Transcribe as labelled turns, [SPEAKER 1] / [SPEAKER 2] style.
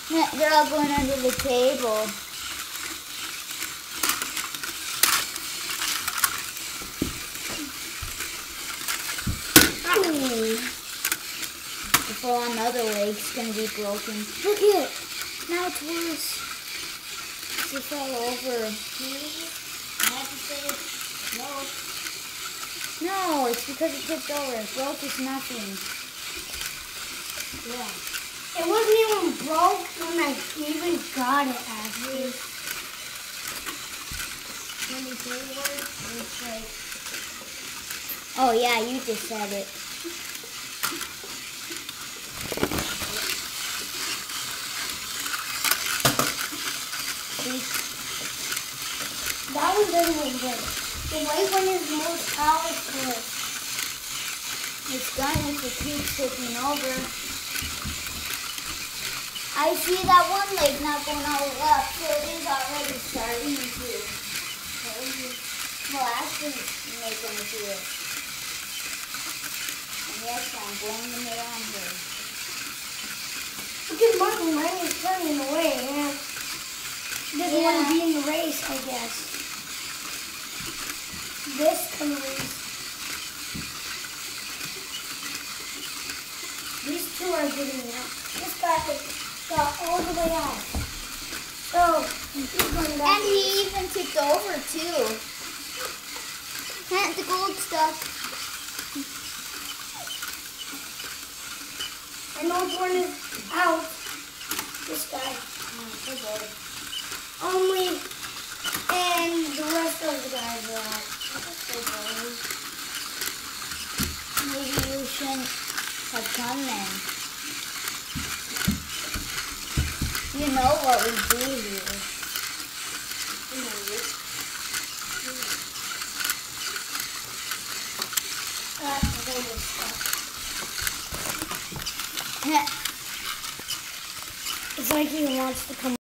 [SPEAKER 1] They're all going under the table. Before another leg's gonna be broken. Look at it! Now it's worse. It fell over.
[SPEAKER 2] I have to say no.
[SPEAKER 1] No, it's because it tipped over. Broke is nothing.
[SPEAKER 2] Yeah. It wasn't even broke when I even got it, actually. Let me tell you what it's like.
[SPEAKER 1] Oh yeah, you just said it.
[SPEAKER 2] That one doesn't look good. The white one is the most powerful.
[SPEAKER 1] It's done if it keeps tipping over. I see that one leg not going all the way up, so it is already starting to. Well, actually, making it do it. And yes, I'm blaming it on her.
[SPEAKER 2] Look at Martin, mine is turning away, yeah. She doesn't want to be in the race, I guess. This kind of race. These two are getting out. This guy got all the way out. So, he's going back.
[SPEAKER 1] And he even tipped over too. And the gold stuff.
[SPEAKER 2] I know which one is out. This guy. Only, and the rest of the guys are out.
[SPEAKER 1] Maybe you shouldn't have come then. You know what we do here.
[SPEAKER 2] It's like he wants to come